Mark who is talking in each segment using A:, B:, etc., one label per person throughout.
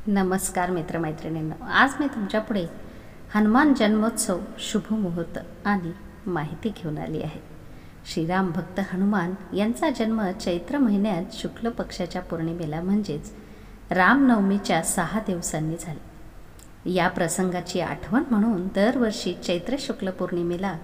A: नमस्कार मित्रमैत्रिणींनो, आज मी तुमच्यापुढे हनुमान जन्मोत्सव शुभ मुहूर्त आणि माहिती घेऊन आली आहे. श्रीराम भक्त हनुमान यांचा जन्म चैत्र महिन्यात शुक्ल पक्षाच्या पौर्णिमेला म्हणजेच रामनवमीच्या 6 दिवसांनी झाला. या प्रसंगाची आठवण म्हणून दरवर्षी चैत्र शुक्ल पौर्णिमेला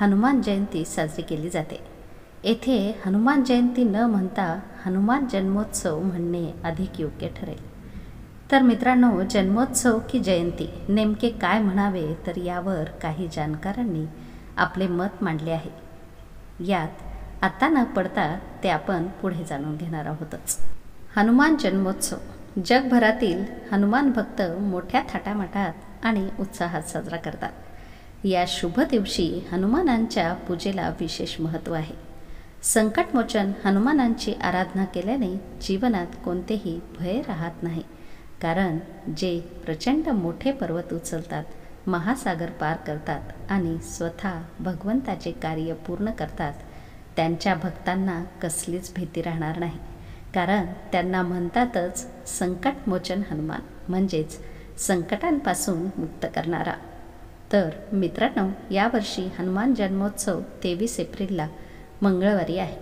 A: हनुमान जयंती साजरी केली जाते. येथे हनुमान जयंती न म्हणता हनुमान जन्मोत्सव म्हणणे अधिक योग्य ठरेल. तर मित्रांनो, जन्मोत्सव की जयंती नेमके काय म्हणावे, तर यावर काही जाणकारांनी आपले मत मांडले आहे. यात आता न पडता ते आपण पुढे जाणून घेणार आहोतच. हनुमान जन्मोत्सव जगभरातील हनुमान भक्त मोठ्या थाटामाटात आणि उत्साहात साजरा करतात. या शुभ दिवशी हनुमानांच्या पूजेला विशेष महत्त्व आहे. संकटमोचन हनुमानांची आराधना केल्याने जीवनात कोणतेही भय राहत नाही. कारण जे प्रचंड मोठे पर्वत उचलतात, महासागर पार करतात आणि स्वतः भगवंताचे कार्य पूर्ण करतात, त्यांच्या भक्तांना कसलीच भीती राहणार नाही. कारण त्यांना म्हणतातच संकटमोचन हनुमान, म्हणजेच संकटांपासून मुक्त करणारा. तर मित्रांनो, यावर्षी हनुमान जन्मोत्सव 23 एप्रिलला मंगळवारी आहे.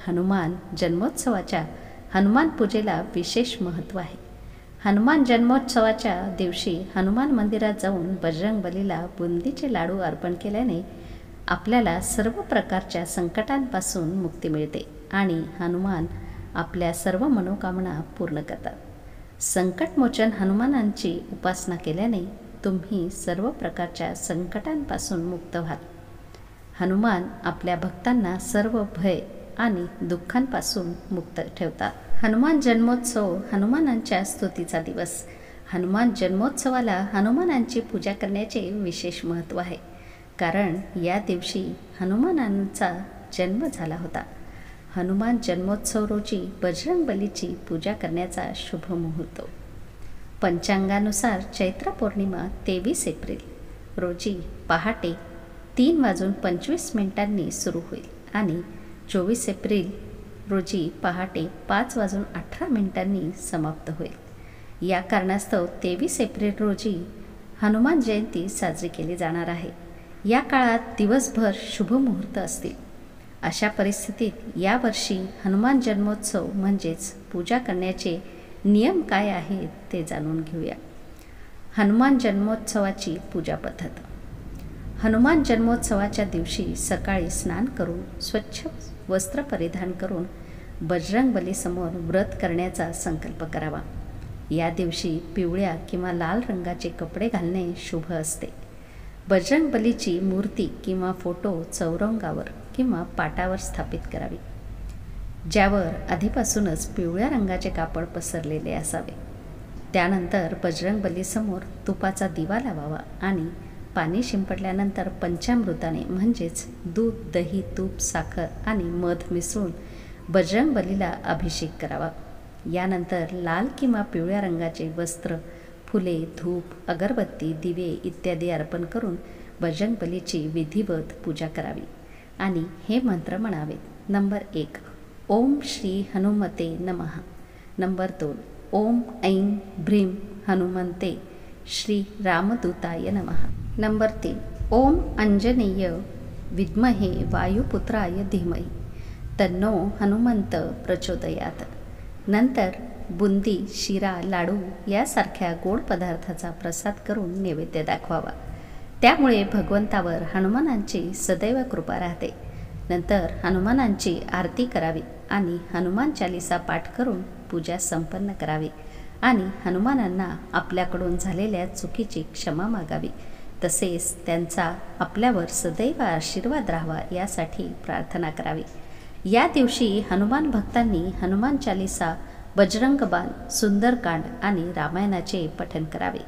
A: हनुमान जन्मोत्सवाच्या हनुमान पूजेला विशेष महत्त्व आहे. हनुमान जन्मोत्सवाच्या दिवशी हनुमान मंदिरात जाऊन बजरंगबलीला बुंदीचे लाडू अर्पण केल्याने आपल्याला सर्व प्रकारच्या संकटांपासून मुक्ती मिळते आणि हनुमान आपल्या सर्व मनोकामना पूर्ण करतात. संकटमोचन हनुमानांची उपासना केल्याने तुम्ही सर्व प्रकारच्या संकटांपासून मुक्त व्हाल. हनुमान आपल्या भक्तांना सर्व भय आणि दुःखांपासून मुक्त ठेवतात. हनुमान जन्मोत्सव हनुमानांच्या स्तुतीचा दिवस. हनुमान जन्मोत्सवाला हनुमानांची पूजा करण्याचे विशेष महत्त्व आहे. कारण या दिवशी हनुमानांचा जन्म झाला होता. हनुमान जन्मोत्सव रोजी बजरंगबलीची पूजा करण्याचा शुभ मुहूर्त. पंचांगानुसार चैत्र पौर्णिमा 23 एप्रिल रोजी पहाटे 3:25 सुरू होईल आणि 24 एप्रिल रोजी पहाटे 5:18 समाप्त होईल. या कारणास्तव 23 एप्रिल रोजी हनुमान जयंती साजरी केली जाणार आहे. या काळात दिवसभर शुभ मुहूर्त असतील. अशा परिस्थितीत यावर्षी हनुमान जन्मोत्सव म्हणजेच पूजा करण्याचे नियम काय आहेत ते जाणून घेऊया. हनुमान जन्मोत्सवाची पूजा पद्धत. हनुमान जन्मोत्सवाच्या दिवशी सकाळी स्नान करून स्वच्छ वस्त्र परिधान करून बजरंगबलीसमोर व्रत करण्याचा संकल्प करावा. या दिवशी पिवळ्या किंवा लाल रंगाचे कपडे घालणे शुभ असते. बजरंगबलीची मूर्ती किंवा फोटो चौरंगावर किंवा पाटावर स्थापित करावी, ज्यावर आधीपासूनच पिवळ्या रंगाचे कापड पसरलेले असावे. त्यानंतर बजरंगबलीसमोर तुपाचा दिवा लावावा आणि पाणी शिंपडल्यानंतर पंचामृताने म्हणजेच दूध, दही, तूप, साखर आणि मध मिसळून बजरंगबलीला अभिषेक करावा. यानंतर लाल किंवा पिवळ्या रंगाचे वस्त्र, फुले, धूप, अगरबत्ती, दिवे इत्यादी अर्पण करून बजरंगबलीची विधिवत पूजा करावी आणि हे मंत्र म्हणावेत. नंबर 1, ओम श्री हनुमते नमः. नंबर 2, ओम ऐं भ्रीं हनुमंते श्री रामदूताय नमः. नंबर 3, ओम अंजनेय विद्महे वायुपुत्राय धीमहि तन्नो हनुमंत प्रचोदयात. नंतर बुंदी, शिरा, लाडू यासारख्या गोड पदार्थाचा प्रसाद करून नैवेद्य दाखवावा. त्यामुळे भगवंतावर हनुमानांची सदैव कृपा राहते. नंतर हनुमानांची आरती करावी आणि हनुमान चालीसा पाठ करून पूजा संपन्न करावी आणि हनुमानांना आपल्याकडून झालेल्या चुकीची क्षमा मागावी. तसेच त्यांचा आपल्यावर सदैव आशीर्वाद राहावा यासाठी प्रार्थना करावी. या दिवशी हनुमान भक्तांनी हनुमान चालीसा, बजरंगबाण, सुंदरकांड आणि रामायणाचे पठण करावे.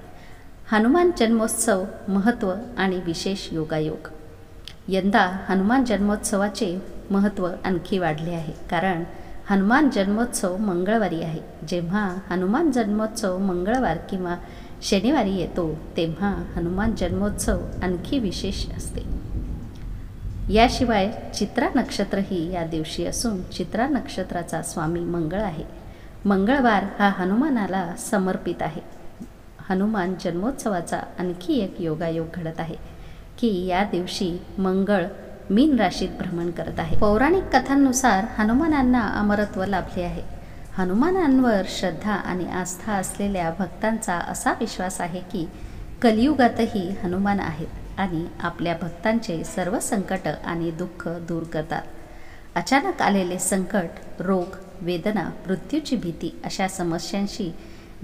A: हनुमान जन्मोत्सव महत्त्व आणि विशेष योगायोग. यंदा हनुमान जन्मोत्सवाचे महत्त्व आणखी वाढले आहे. कारण हनुमान जन्मोत्सव मंगळवारी आहे. जेव्हा हनुमान जन्मोत्सव मंगळवार किंवा शनिवारी येतो तेव्हा हनुमान जन्मोत्सव आणखी विशेष असते. याशिवाय चित्रा नक्षत्रही या दिवशी असून चित्रा नक्षत्राचा स्वामी मंगळ आहे. मंगळवार हा हनुमानाला समर्पित आहे. हनुमान जन्मोत्सवाचा आणखी एक योगायोग घडत आहे की या दिवशी मंगळ मीन राशीत भ्रमण करत आहे. पौराणिक कथांनुसार हनुमानांना अमरत्व लाभले आहे. हनुमानांवर श्रद्धा आणि आस्था असलेल्या भक्तांचा असा विश्वास आहे की कलियुगातही हनुमान आहेत आणि आपल्या भक्तांचे सर्व संकट आणि दुःख दूर करतात. अचानक आलेले संकट, रोग, वेदना, मृत्यूची भीती अशा समस्यांशी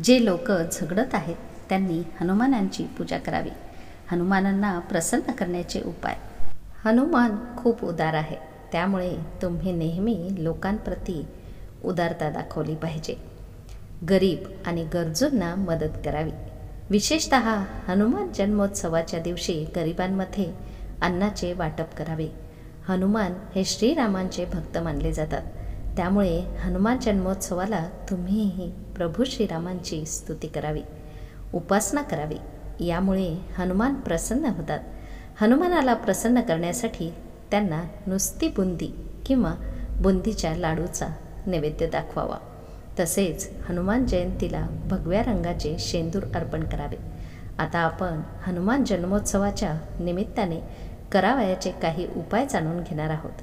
A: जे लोक झगडत आहेत त्यांनी हनुमानांची पूजा करावी. हनुमानांना प्रसन्न करण्याचे उपाय. हनुमान खूप उदार आहे, त्यामुळे तुम्ही नेहमी लोकांप्रती उदारता दाखवली पाहिजे. गरीब आणि गरजूंना मदत करावी. विशेषतः हनुमान जन्मोत्सवाच्या दिवशी गरिबांमध्ये अन्नाचे वाटप करावे. हनुमान हे श्रीरामांचे भक्त मानले जातात, त्यामुळे हनुमान जन्मोत्सवाला तुम्हीही प्रभू श्रीरामांची स्तुती करावी, उपासना करावी. यामुळे हनुमान प्रसन्न होतात. हनुमानाला प्रसन्न करण्यासाठी त्यांना नुसती बुंदी किंवा बुंदीच्या लाडूचा नैवेद्य दाखवावा. तसेच हनुमान जयंतीला भगव्या रंगाचे शेंदूर अर्पण करावे. आता आपण हनुमान जन्मोत्सवाच्या निमित्ताने करावयाचे काही उपाय जाणून घेणार आहोत.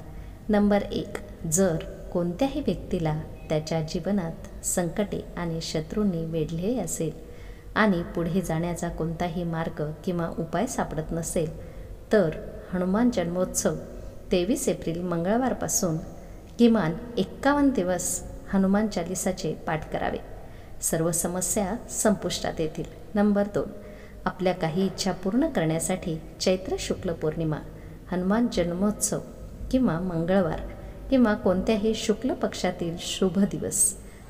A: नंबर 1. जर कोणत्याही व्यक्तीला त्याच्या जीवनात संकटे आणि शत्रूंनी वेढले असेल आणि पुढे जाण्याचा कोणताही मार्ग किंवा उपाय सापडत नसेल तर हनुमान जन्मोत्सव 23 एप्रिल मंगळवारपासून किमान 51 दिवस हनुमान चालिसाचे पाठ करावे. सर्व समस्या संपुष्टात येतील. नंबर 2. आपल्या काही इच्छा पूर्ण करण्यासाठी चैत्र शुक्ल पौर्णिमा, हनुमान जन्मोत्सव किंवा मंगळवार किंवा कोणत्याही शुक्ल पक्षातील शुभ दिवस,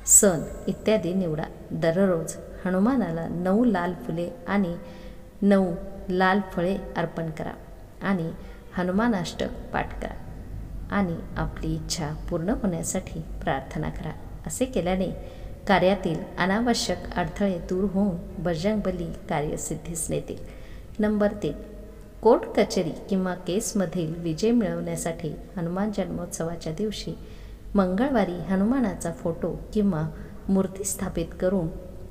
A: सण इत्यादी निवडा. दररोज हनुमानाला 9 लाल फुले आणि 9 लाल फळे अर्पण करा आणि हनुमानाष्टक पाठ करा आणि आपली इच्छा पूर्ण होण्यासाठी प्रार्थना करा. असे केल्याने कार्यातील अनावश्यक अडथळे दूर होऊन बजरंगबली कार्यसिद्धीस नेतील. नंबर 3. कोर्ट कचेरी किंवा केसमधील विजय मिळवण्यासाठी हनुमान जन्मोत्सवाच्या दिवशी मंगळवारी हनुमानाचा फोटो किंवा मूर्ती स्थापित करून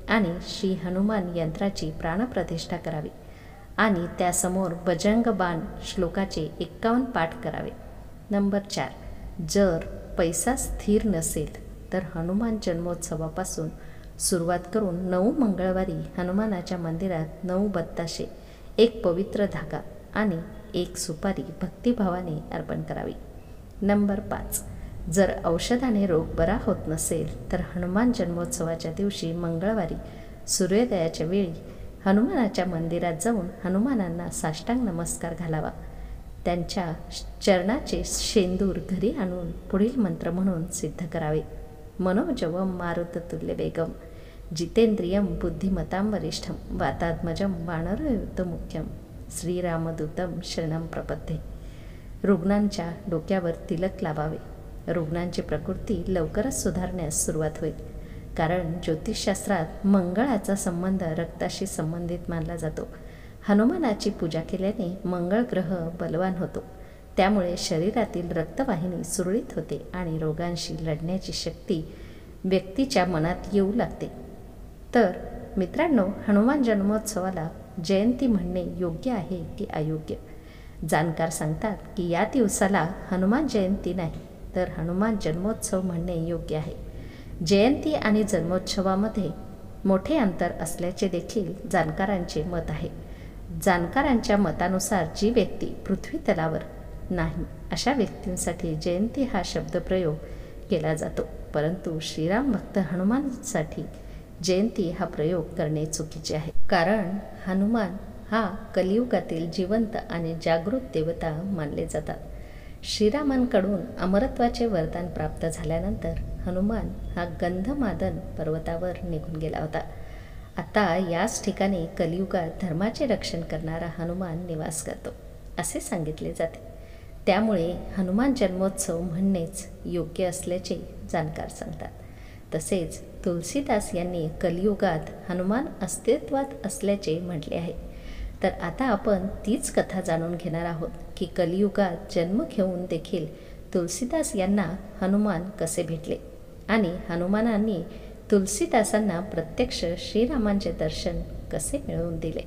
A: आणि श्री हनुमान यंत्राची प्राणप्रतिष्ठा करावी आणि त्यासमोर बजरंग बाण श्लोकाचे 51 पाठ करावे. नंबर 4. जर पैसा स्थिर नसेल तर हनुमान जन्मोत्सवापासून सुरुवात करून 9 मंगळवारी हनुमानाच्या मंदिरात 9 बत्ताशे, 1 पवित्र धागा आणि 1 सुपारी भक्तिभावाने अर्पण करावी. नंबर 5. जर औषधाने रोग बरा होत नसेल तर हनुमान जन्मोत्सवाच्या दिवशी मंगळवारी सूर्योदयाच्या वेळी हनुमानाच्या मंदिरात जाऊन हनुमानांना साष्टांग नमस्कार घालावा. त्यांच्या चरणाचे शेंदूर घरी आणून पुढील मंत्र म्हणून सिद्ध करावे. मनोजवम मारुततुल्य वेगम जितेंद्रियम बुद्धिमतां वरिष्ठम वातात्मजम वानरयुतमुख्यम श्रीरामदूतम शरणम प्रपद्ये. रुग्णांच्या डोक्यावर तिलक लावावे. रुग्णांची प्रकृती लवकरच सुधारण्यास सुरुवात होईल, कारण ज्योतिषशास्त्रात मंगळाचा संबंध रक्ताशी संबंधित मानला जातो. हनुमानाची पूजा केल्याने मंगळ ग्रह बलवान होतो, त्यामुळे शरीरातील रक्तवाहिनी सुरळीत होते आणि रोगांशी लढण्याची शक्ती व्यक्तीच्या मनात येऊ लागते. तर मित्रांनो, हनुमान जन्मोत्सवाला जयंती म्हणणे योग्य आहे की अयोग्य? जाणकार सांगतात की या दिवसाला हनुमान जयंती नाही तर हनुमान जन्मोत्सव म्हणणे योग्य आहे. जयंती आणि जन्मोत्सवामध्ये मोठे अंतर असल्याचे देखील जाणकारांचे मत आहे. जाणकारांच्या मतानुसार जी व्यक्ती पृथ्वी तलावर नाही अशा व्यक्तींसाठी जयंती हा शब्दप्रयोग केला जातो, परंतु श्रीराम भक्त हनुमानसाठी जयंती हा प्रयोग करणे चुकीचे आहे. कारण हनुमान हा कलियुगातील जिवंत आणि जागृत देवता मानले जातात. श्रीरामांकडून अमरत्वाचे वरदान प्राप्त झाल्यानंतर हनुमान हा गंधमादन पर्वतावर निघून गेला होता. आता याच ठिकाणी कलियुगात धर्माचे रक्षण करणारा हनुमान निवास करतो असे सांगितले जाते. त्यामुळे हनुमान जन्मोत्सव म्हणणेच योग्य असल्याचे जाणकार सांगतात. तसेच तुलसीदास यांनी कलियुगात हनुमान अस्तित्वात असल्याचे म्हटले आहे. तर आता आपण तीच कथा जाणून घेणार आहोत की कलियुगात जन्म घेऊन देखील तुलसीदास यांना हनुमान कसे भेटले आणि हनुमानांनी तुलसीदासांना प्रत्यक्ष श्रीरामांचे दर्शन कसे मिळवून दिले.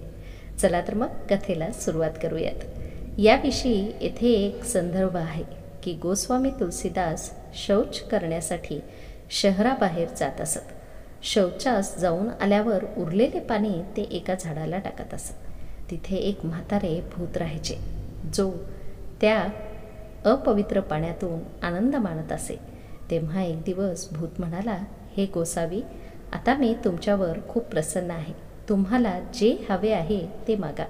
A: चला तर मग कथेला सुरुवात करूयात. याविषयी येथे एक संदर्भ आहे की गोस्वामी तुलसीदास शौच करण्यासाठी शहराबाहेर जात असत. शौचास जाऊन आल्यावर उरलेले पाणी ते एका झाडाला टाकत असत. तिथे एक म्हातारे भूत राहायचे जो त्या अपवित्र पाण्यातून आनंद मानत असे. तेव्हा एक दिवस भूत म्हणाला, हे गोसावी, आता मी तुमच्यावर खूप प्रसन्न आहे. तुम्हाला जे हवे आहे ते मागा.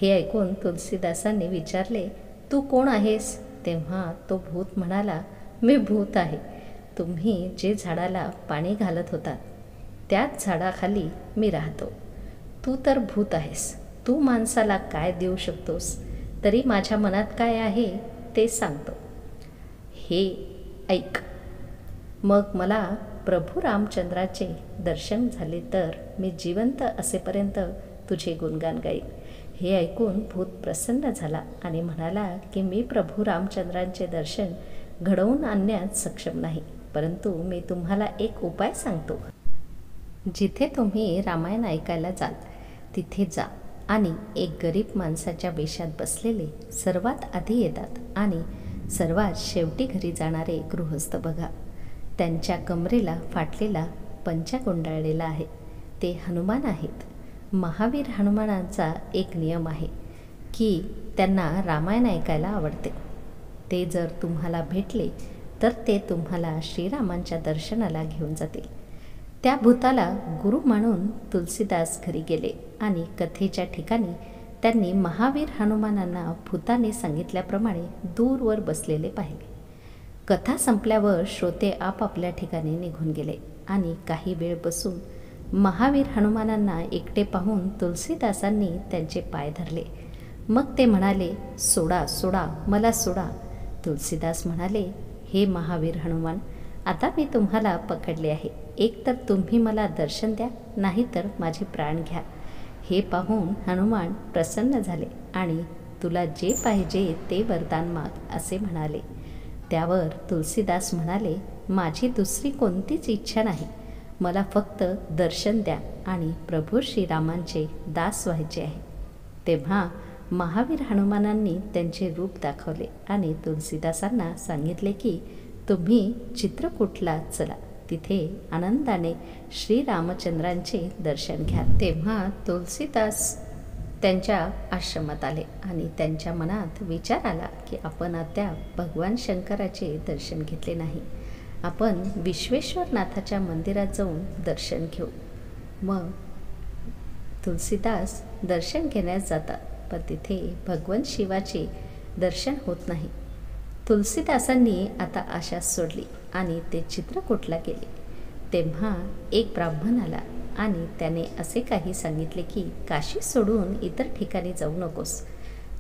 A: हे ऐकून तुलसीदासांनी विचारले, तू कोण आहेस? तेव्हा तो भूत म्हणाला, मी भूत आहे. तुम्ही जे झाडाला पाणी घालत होतात त्याच झाडाखाली मी राहतो. तू तर भूत आहेस. तू माणसाला काय देऊ शकतोस? तरी माझ्या मनात काय आहे ते सांगतो. हे ऐक. मग मला प्रभू रामचंद्राचे दर्शन झाले तर मी जिवंत असेपर्यंत तुझे गुणगान गाईन. हे ऐकून भूत प्रसन्न झाला आणि म्हणाला की मी प्रभू रामचंद्रांचे दर्शन घडवून आणण्यात सक्षम नाही, परंतु मी तुम्हाला एक उपाय सांगतो. जिथे तुम्ही रामायण ऐकायला जाल तिथे जा आणि एक गरीब माणसाच्या वेशात बसलेले सर्वात आधी येतात आणि सर्वात शेवटी घरी जाणारे गृहस्थ बघा. त्यांच्या कमरेला फाटलेला पंचा गुंडाळलेला आहे. ते हनुमान आहेत. महावीर हनुमानांचा एक नियम आहे की त्यांना रामायण ऐकायला आवडते. ते जर तुम्हाला भेटले तर ते तुम्हाला श्रीरामांच्या दर्शनाला घेऊन जातील. त्या भूताला गुरु मानून तुलसीदास घरी गेले आणि कथेच्या ठिकाणी त्यांनी महावीर हनुमानांना भूताने सांगितल्याप्रमाणे दूरवर बसलेले पाहिले. कथा संपल्यावर श्रोते आपापल्या ठिकाणी निघून गेले आणि काही वेळ बसून महावीर हनुमानांना एकटे पाहून तुलसीदासांनी त्यांचे पाय धरले. मग ते म्हणाले, सोडा सोडा, मला सोडा. तुलसीदास म्हणाले, हे महावीर हनुमान, आता मी तुम्हाला पकडले आहे. एक तर तुम्ही मला दर्शन द्या, नाही तर माझे प्राण घ्या. हे पाहून हनुमान प्रसन्न झाले आणि तुला जे पाहिजे ते वरदान माग असे म्हणाले. त्यावर तुलसीदास म्हणाले, माझी दुसरी कोणतीच इच्छा नाही. मला फक्त दर्शन द्या आणि प्रभू श्रीरामांचे दास व्हायचे आहे. तेव्हा महावीर हनुमानांनी त्यांचे रूप दाखवले आणि तुलसीदासांना सांगितले की तुम्ही चित्रकूटला चला. तिथे आनंदाने श्रीरामचंद्रांचे दर्शन घ्या. तेव्हा तुलसीदास त्यांच्या आश्रमात आले आणि त्यांच्या मनात विचार आला की आपण अद्याप भगवान शंकराचे दर्शन घेतले नाही. आपण विश्वेश्वरनाथाच्या मंदिरात जाऊन दर्शन घेऊ. मग तुलसीदास दर्शन घेण्यास जातात, पण तिथे भगवान शिवाचे दर्शन होत नाही. तुलसीदासांनी आता आशा सोडली आणि ते चित्रकूटला गेले. तेव्हा एक ब्राह्मण आला आणि त्याने असे काही सांगितले की काशी सोडून इतर ठिकाणी जाऊ नकोस.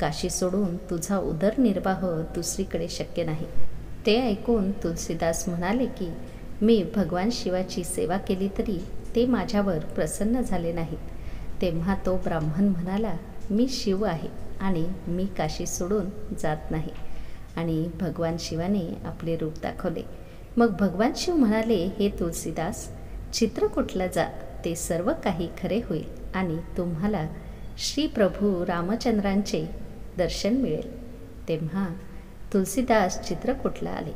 A: काशी सोडून तुझा उदरनिर्वाह दुसरीकडे शक्य नाही. ते ऐकून तुलसीदास म्हणाले की मी भगवान शिवाची सेवा केली तरी ते माझ्यावर प्रसन्न झाले नाहीत. तेव्हा तो ब्राह्मण म्हणाला, मी शिव आहे आणि मी काशी सोडून जात नाही. आणि भगवान शिवाने आपले रूप दाखवले. मग भगवान शिव म्हणाले, हे तुलसीदास, चित्रकूटला जा. ते सर्व काही खरे होईल आणि तुम्हाला श्री प्रभू रामचंद्रांचे दर्शन मिळेल. तेव्हा तुलसीदास चित्रकूटला आले.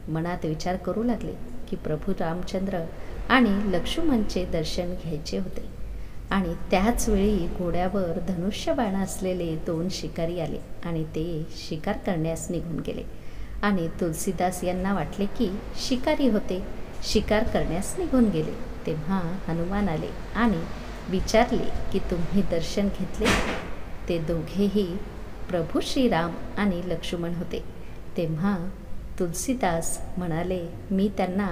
A: मनात विचार करू लागले की प्रभू रामचंद्र आणि लक्ष्मणचे दर्शन घ्यायचे होते. आणि त्याच वेळी घोड्यावर धनुष्यबाण असलेले 2 शिकारी आले आणि ते शिकार करण्यास निघून गेले. आणि तुलसीदास यांना वाटले की शिकारी होते, शिकार करण्यास निघून गेले. तेव्हा हनुमान आले आणि विचारले की तुम्ही दर्शन घेतले? ते दोघेही प्रभू श्रीराम आणि लक्ष्मण होते. तेव्हा तुलसीदास म्हणाले, मी त्यांना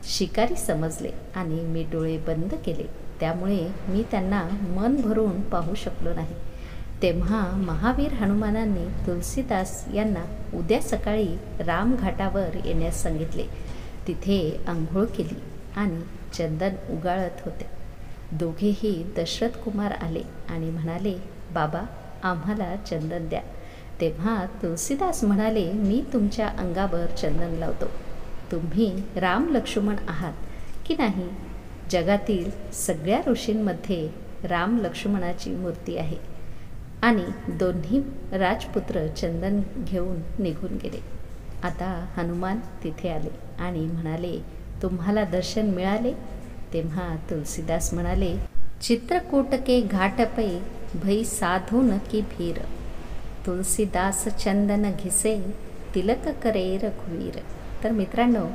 A: शिकारी समजले आणि मी डोळे बंद केले, त्यामुळे मी त्यांना मन भरून पाहू शकलो नाही. तेव्हा महावीर हनुमानांनी तुलसीदास यांना उद्या सकाळी रामघाटावर येण्यास सांगितले. तिथे आंघोळ केली आणि चंदन उगाळत होते. दोघेही दशरथ कुमार आले आणि म्हणाले, बाबा, आम्हाला चंदन द्या. तेव्हा तुलसीदास म्हणाले, मी तुमच्या अंगावर चंदन लावतो. तुम्ही राम लक्ष्मण आहात की नाही? जगातील सगळ्या ऋषींमध्ये राम लक्ष्मणाची मूर्ती आहे आणि दोन्ही राजपुत्र चंदन घेऊन निघून गेले. आता हनुमान तिथे आले आणि म्हणाले, तुम्हाला दर्शन मिळाले? तेव्हा तुलसीदास म्हणाले, चित्रकूट के घाट पे भई साधून की भीर, तुलसीदास चंदन घिसे तिलक करे रघुवीर. तर मित्रांनो,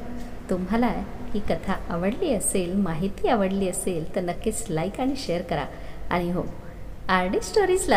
A: तुम्हाला ही कथा आवडली असेल, माहिती आवडली असेल तर नक्कीच लाईक आणि शेअर करा. आणि हो, RD स्टोरीजला